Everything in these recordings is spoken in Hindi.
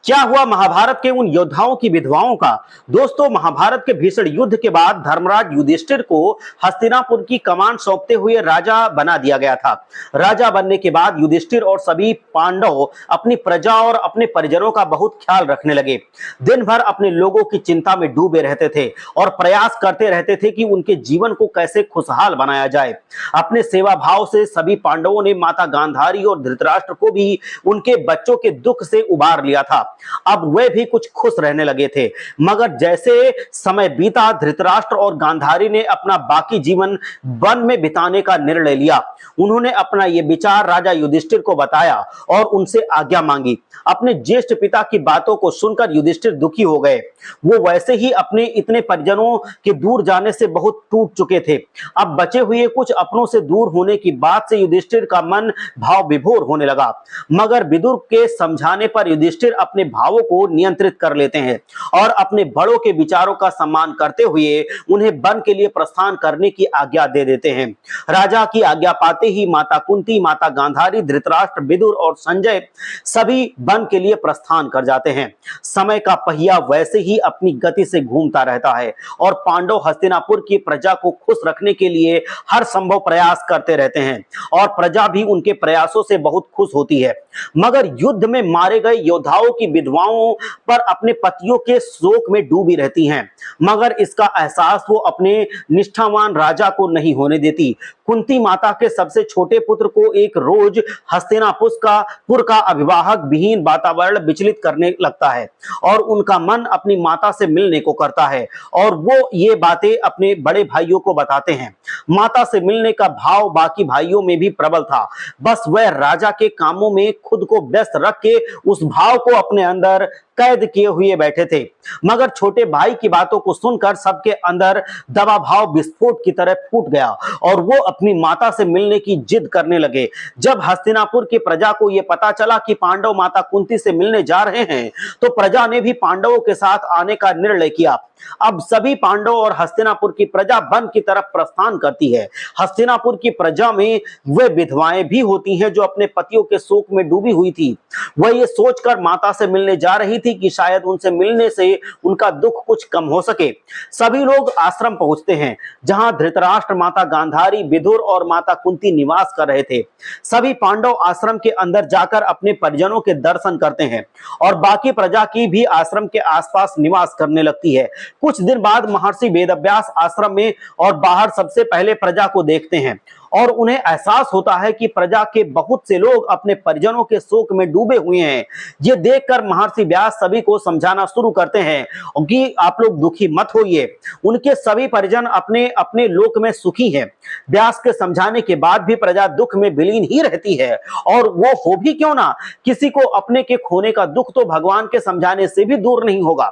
क्या हुआ महाभारत के उन योद्धाओं की विधवाओं का। दोस्तों, महाभारत के भीषण युद्ध के बाद धर्मराज युधिष्ठिर को हस्तिनापुर की कमान सौंपते हुए राजा बना दिया गया था। राजा बनने के बाद युधिष्ठिर और सभी पांडव अपनी प्रजा और अपने परिजनों का बहुत ख्याल रखने लगे। दिन भर अपने लोगों की चिंता में डूबे रहते थे और प्रयास करते रहते थे कि उनके जीवन को कैसे खुशहाल बनाया जाए। अपने सेवा भाव से सभी पांडवों ने माता गांधारी और धृतराष्ट्र को भी उनके बच्चों के दुख से उबार लिया था। अब वे भी कुछ खुश रहने लगे थे। मगर जैसे समय बीता, धृतराष्ट्र और गांधारी ने अपना बाकी जीवन वन में बिताने का निर्णय लिया। उन्होंने अपना यह विचार राजा युधिष्ठिर को बताया और उनसे आज्ञा मांगी। अपने ज्येष्ठ पिता की बातों को सुनकर युधिष्ठिर दुखी हो गए। वो वैसे ही अपने इतने परिजनों के दूर जाने से बहुत टूट चुके थे। अब बचे हुए कुछ अपनों से दूर होने की बात से युधिष्ठिर का मन भाव विभोर होने लगा। मगर विदुर के समझाने पर युधिष्ठिर अपने भावों को नियंत्रित कर लेते हैं और अपने बड़ों के विचारों का सम्मान करते हुए उन्हें वन के लिए प्रस्थान करने की आज्ञा दे देते हैं। राजा की आज्ञा पाते ही माता कुंती, माता गांधारी, धृतराष्ट्र, विदुर और संजय सभी वन के लिए प्रस्थान कर जाते हैं। समय का पहिया वैसे ही अपनी गति से घूमता रहता है और पांडव हस्तिनापुर की प्रजा को खुश रखने के लिए हर संभव प्रयास करते रहते हैं और प्रजा भी उनके प्रयासों से बहुत खुश होती है। मगर युद्ध में मारे गए योद्धाओं की विधवाओं पर अपने पतियों के शोक में डूबी रहती हैं, मगर इसका एहसास वो अपने निष्ठावान राजा को नहीं होने देती। कुंती माता के सबसे छोटे पुत्र को एक रोज हस्तिनापुर का अभिवाहक विहीन वातावरण विचलित करने लगता है और उनका मन अपनी माता से मिलने को करता है और वो ये बातें अपने बड़े भाइयों को बताते हैं। माता से मिलने का भाव बाकी भाइयों में भी प्रबल था। बस वह राजा के कामों में खुद को व्यस्त रख के उस भाव को अपने अंदर कैद किए हुए बैठे थे। मगर छोटे भाई की बातों को सुनकर सबके अंदर दबा भाव विस्फोट की तरह फूट गया और वो अपनी माता से मिलने की जिद करने लगे। जब हस्तिनापुर की प्रजा को यह पता चला कि पांडव माता कुंती से मिलने जा रहे हैं, तो प्रजा ने भी पांडवों के साथ आने का निर्णय किया। अब सभी पांडव और हस्तिनापुर की प्रजा वन की तरफ प्रस्थान करती है। हस्तिनापुर की प्रजा में वे विधवाएं भी होती हैं जो अपने पतियों के शोक में डूबी हुई थी। वह ये सोचकर माता से मिलने जा रही थी कि शायद उनसे मिलने से उनका दुख कुछ कम हो सके। सभी लोग आश्रम पहुंचते हैं जहां धृतराष्ट्र, माता गांधारी, विदुर और माता कुंती निवास कर रहे थे। सभी पांडव आश्रम के अंदर जाकर अपने परिजनों के दर्शन करते हैं और बाकी प्रजा की भी आश्रम के आसपास निवास करने लगती है। कुछ दिन बाद महर्षि वेदव्यास आश्रम में और बाहर सबसे पहले प्रजा को देखते हैं और उन्हें एहसास होता है कि प्रजा के बहुत से लोग अपने परिजनों के शोक में डूबे हुए हैं। ये देखकर महर्षि व्यास सभी को समझाना शुरू करते हैं कि आप लोग दुखी मत होइए, उनके सभी परिजन अपने अपने लोक में सुखी हैं। व्यास के समझाने के बाद भी प्रजा दुख में विलीन ही रहती है और वो हो भी क्यों ना, किसी को अपने के खोने का दुख तो भगवान के समझाने से भी दूर नहीं होगा।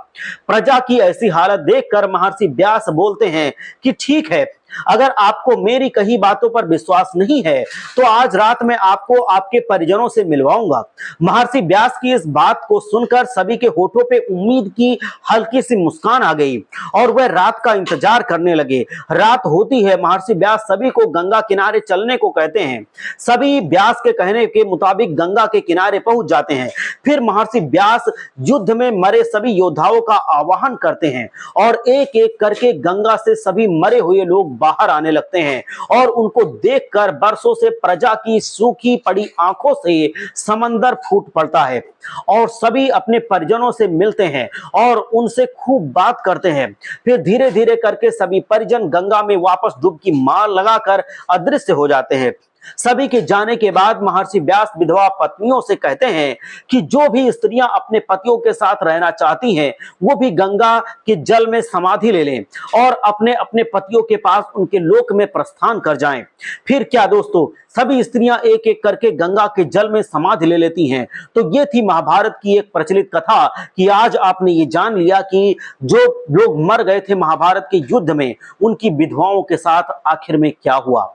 प्रजा की ऐसी हालत देखकर महर्षि व्यास बोलते हैं कि ठीक है, अगर आपको मेरी कही बातों पर विश्वास नहीं है तो आज रात में आपको आपके परिजनों से मिलवाऊंगा। महर्षि व्यास की इस बात को सुनकर सभी के होठों पे उम्मीद की हल्की सी मुस्कान आ गई और वह रात का इंतजार करने लगे। रात होती है, महर्षि व्यास सभी को गंगा किनारे चलने को कहते हैं। सभी व्यास के कहने के मुताबिक गंगा के किनारे पहुंच जाते हैं। फिर महर्षि व्यास युद्ध में मरे सभी योद्धाओं का आवाहन करते हैं और एक एक करके गंगा से सभी मरे हुए लोग बाहर आने लगते हैं और उनको देखकर बरसों से प्रजा की सूखी पड़ी आंखों से समंदर फूट पड़ता है और सभी अपने परिजनों से मिलते हैं और उनसे खूब बात करते हैं। फिर धीरे धीरे करके सभी परिजन गंगा में वापस डुबकी मार लगाकर अदृश्य हो जाते हैं। सभी के जाने के बाद महर्षि व्यास विधवा पत्नियों से कहते हैं कि जो भी स्त्रियां अपने पतियों के साथ रहना चाहती हैं, वो भी गंगा के जल में समाधि ले लें और अपने अपने पतियों के पास उनके लोक में प्रस्थान कर जाएं। फिर क्या दोस्तों, सभी स्त्रियां एक एक करके गंगा के जल में समाधि ले लेती हैं। तो ये थी महाभारत की एक प्रचलित कथा कि आज आपने ये जान लिया कि जो लोग मर गए थे महाभारत के युद्ध में, उनकी विधवाओं के साथ आखिर में क्या हुआ।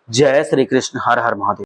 जय श्री कृष्ण। हर हर महादेव।